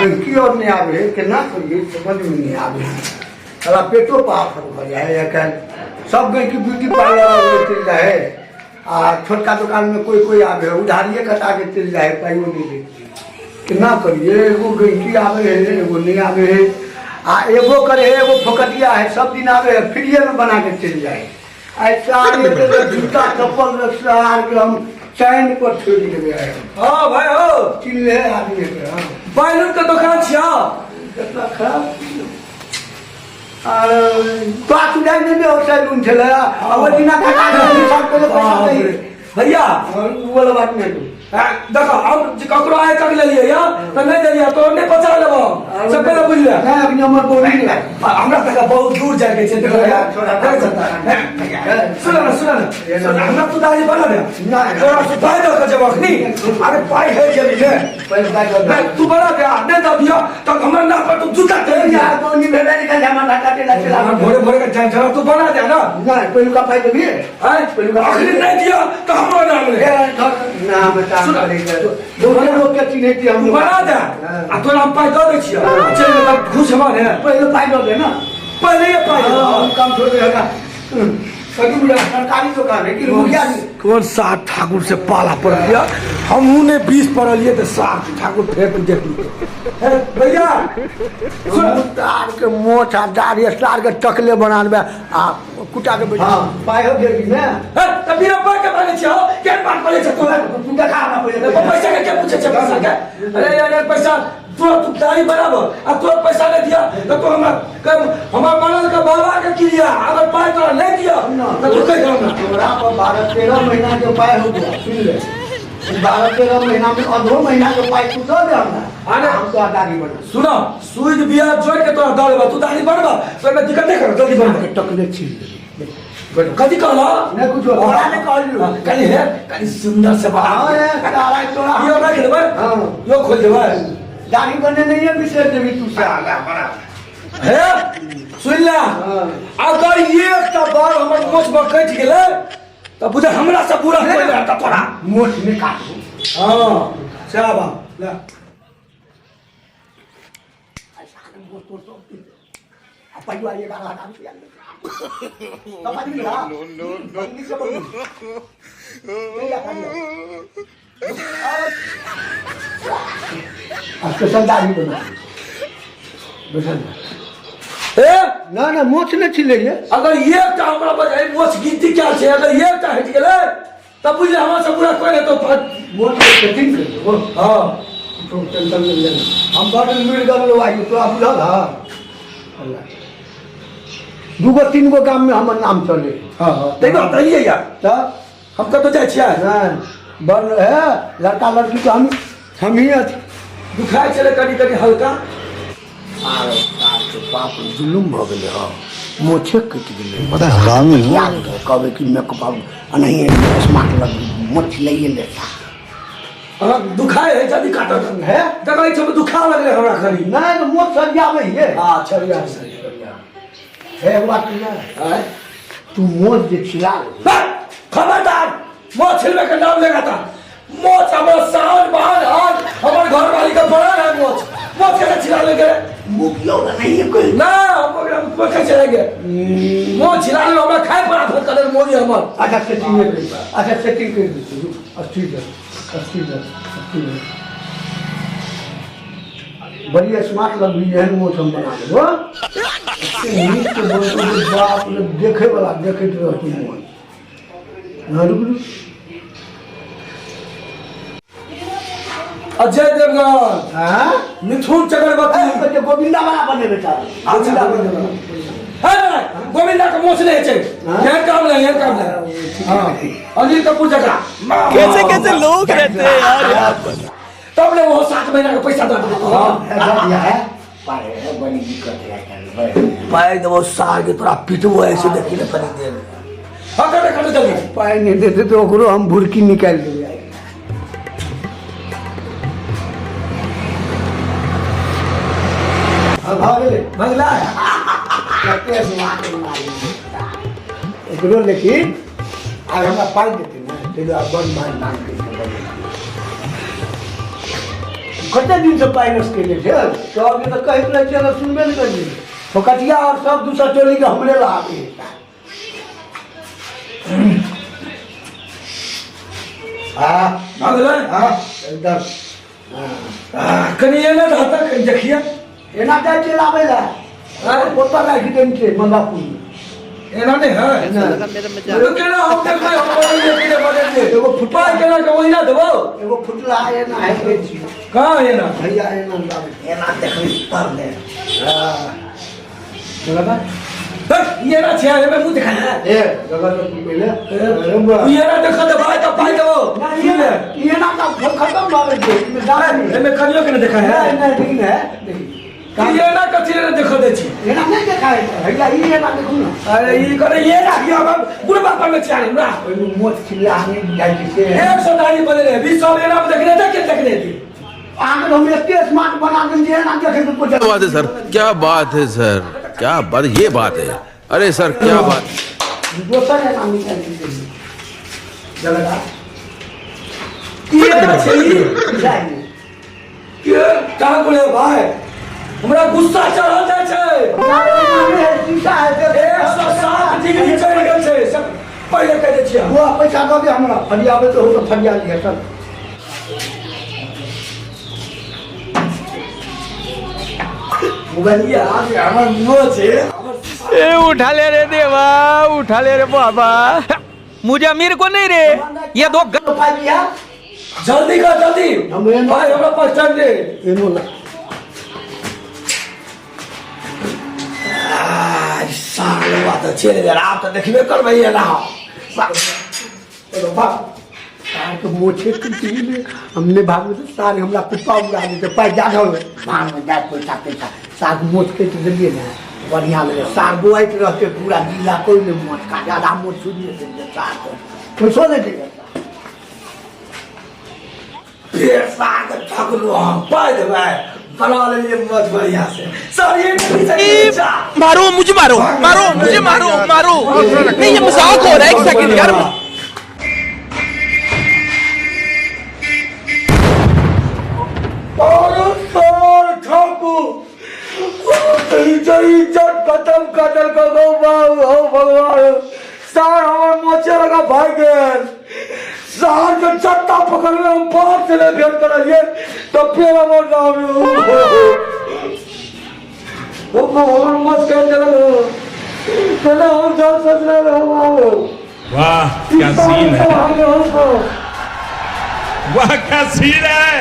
गंकी और नहीं आवे केना करिए समझ में नहीं आवे साला पेटो पाप हो जाए कल सब गंकी ब्यूटी पार्लर चल जाए आ छोटका दुकान में कोई आवे उधारिये कटा के चल जाए पाइयो नहीं देती केना करिए एगो गंकी आवे है एगो नहीं आवे है आ एगो करे है एगो फोकटिया है सब दिन आवे है फ्रीए में बना के चल जाए ऐसा जूता चप्पल रखसार के हम चैन पर छोड़ देवे हाँ भाई हो चिल्ले आदमी के हां बैलून के दुकान छिया कितना खराब और तो आ तुझे नहीं हो सैलून चले अब दिना का सब पहले पैसा नहीं भैया वो वाला बात नहीं देखो अब ककरो आए तक ले लिया तो नहीं दे दिया तो नहीं पचा लेबो सब पहले बुझ ले मैं अपनी उम्र बोल नहीं हमरा तक बहुत दूर जाए के छै देखो यार सुन ना हमरा तो दाई बना दे तोरा से पाई दो के जब अखनी अरे पाई है जेबी में पैसा तू बना दे नहीं दे दिया तो हमर ना पर तू जूता दे यार तो नहीं भेड़ा निकल जामा काटे ला चला भोरे भोरे का टाइम चला तू बना दे ना नहीं पहले का फायदा भी है अखनी नहीं दिया तो हमरो नाम ले नाम काम करेगा दोनों लोग के चिन्हे की हम बना दे आ तोरा हम पाई दे छिया चल तब खुश हमारे पहले फायदा दे ना पहले ये पाई हम काम छोड़ देगा सभी मुझे सरकारी दुकान है कि मुखिया कौन साठ ठाकुर से पाला पड़ गया हम ने 20 पढ़ लिए तो साठ ठाकुर फेंक देख भैया तार के मोछ आ दाढ़ी स्टार के टकले बनाबे आ कुटा के हां पाए हो गेली ना तब बिना पाई के बने छ के बात बोले छ तू देखा ना पहले पैसा के पूछे छ पैसा के अरे यार पैसा तू दाढ़ी बराबर अब तो पैसा नहीं दिया तो हमारा मनल का बाबा के किया अगर पाई तो नहीं दिया तो तू कह ना तोरा पर 12-13 महीना के पाए हो गया सुन ले 12-13 महीना में अधो महीना के पाई तू दे दे हमरा अरे हम तो दाढ़ी बना सुनो सुई बिया जोड़ के तो दाढ़ी तू दाढ़ी बनवा तो मैं दिक्कत नहीं कर जल्दी बन के टकले छील कदी कहला नहीं कुछ ओरा ने कहलू कनी है कनी सुंदर से बना तारा तोरा यो रख देबे हां यो खोल देबे दाढ़ी बनने नहीं है विशेष देवी तू से आगा बड़ा है सुन ला अगर एक बार हमर मोछ में कट गेले तो बुझे हमरा से पूरा कोई रहता तोरा मोछ में काटू हां साबा ला अपा ये गाना हटा दिया स्पेशल दाढ़ी बना ना ना मोछ नहीं छिले अगर ये हमरा बजाय मोछ गिनती क्या छे अगर ये हट गेले तब बुझे हमरा से पूरा कोई नहीं तो मोछ के सेटिंग कर दो हां तो टेंशन नहीं लेना हम बड़ मिल गल लो आई तो आप बुझल हां दूगो तीन गो गांव में हमर नाम चले हां देखो बताइए यार तो हम तो जाय छिया नहीं बन है लड़का लड़की तो हम ही दुखाय चले कनी कनी हल्का बाप जुलुम हो गए हाँ मोछे कट गए बड़ा हरामी है कहे कि मेकअप नहीं स्मार्ट लग मोछ ले लेता हां दुखाय है जल्दी काट है देखो ई सब दुखा लगले हमरा खरी नहीं तो मोछ सरियावे है हां छरिया है एक बात है तू मोछ जे छिला खबरदार मोछ छिलवे के नाम लेगा था मोछ हमर शान बहान आज हमर घर वाली का बड़ा है मोछ मोछ के छिला लेंगे मुखिया नहीं है कोई ना हम कैसे चलेंगे मोछ छिला ले हमरा खाए पड़ा फिर कलर मोदी हमर अच्छा सेटिंग कर दे ठीक है बड़ी स्मार्ट लग रही है मोछ हम बना देबो नीच के बोल बाप रे देखे वाला देखत रह तू मोछ ना रुक अजय देवगन हां मिथुन चक्रवर्ती तो गोविंदा वाला बने बेटा गोविंदा है गोविंदा का मोछ नहीं है यह काम नहीं हां अनिल कपूर जगह कैसे कैसे लोग रहते हैं यार तब ले वो 7 महीना का पैसा दे देता हां है पाए बड़ी दिक्कत है पाए तो वो साल के तोरा पिटबो ऐसे देखी ना तनी देर हां कर जल्दी पाए नहीं देते तो ओकरो हम भुरकी निकाल दे भगला एकरो लेकिन आज हमरा पाई देते ना ते बड़ मान मान के कते दिन से पाइनस के लिए थे सब के तो कहीं लग गया सुनबे नहीं करी फोकटिया और सब दूसरा टोली के हमरे ला आगे हाँ एकदम कनी ये ना रहता देखिए एना जाए चलावे ला पोता लागी देन के मंगापुर एना नहीं है तो केना हम देख रहे हम ये के बदल दे एगो फुटबॉल पाई केना के वही ना देबो एगो फुटला है ना है के छी कहां है ना भैया एना लावे एना देखै पर ले हां लगा ये ना छे में मुंह दिखा है ए जगह तो पहले ये ना देखो तो भाई तो पाई दो ये ना का खत्म मारे दे में जाने नहीं में करियो के ना देखा है नहीं ठीक है ये ना कथि ने देखो दे छी ये ना नहीं देखा है भैया ये ना देखो ना अरे ये करे ये ना कि हम बुढ़ बाप में चाहे ना मोट चिल्ला हमें जाई से 100 दाढ़ी बदले 20 साल ये ना देखने थे के देखने थी आंख तो हम इतने स्मार्ट बना देंगे ना देखे तो कुछ क्या बात है सर क्या बात है सर क्या बात ये बात है अरे सर क्या बात दोसर है नाम निकाल दीजिए जगह ये छली जाइए के का बोले भाई हमरा गुस्सा चढ़ल जाय छै नामे शीशा है 107 डिग्री चढ़ गेल छै सब पहले कह दे छियै वो पैसा दो दे हमरा फरियाबे तो हो फरिया लिया सब मोबाइल आ गया हमर नो छै ए उठा ले रे देवा उठा ले रे बाबा मुझे अमीर को नहीं रे ये दो पाइया जल्दी कर जल्दी भाई हमरा पास टाइम दे एनो ला साले बात चले जा आप तो देखबे करबै ना चलो भाग सार के मोछे टूटी में हमने भाग में सारे हमरा कुप्पा उड़ा देते पाई जा हो भाग में जा पैसा पैसा सार मोछ के तो दिए ना बढ़िया लगे सार बुआई के रहते पूरा जिला कोई नहीं मोछ का ज्यादा मोछ सुनिए दे सार को कोई सो नहीं देगा फिर साग ठकलो हम पाई देबै बना लेलिए बहुत बढ़िया से सर ये नहीं मारो मुझे मारो मारो मुझे मारो मारो नहीं ये मजाक हो रहा है एक सेकंड यार और ठाकू इज्जत खत्म कर गो हो भगवान सार हमार मोचे लगा भाग गेल सार के चट्टा पकड़ में हम बाप से भेंट करिए तो फिर हमार नाम वो भगवान मत कर दे चलो हम सब सोच रहे हो वाह क्या सीन है वाह क्या सीन है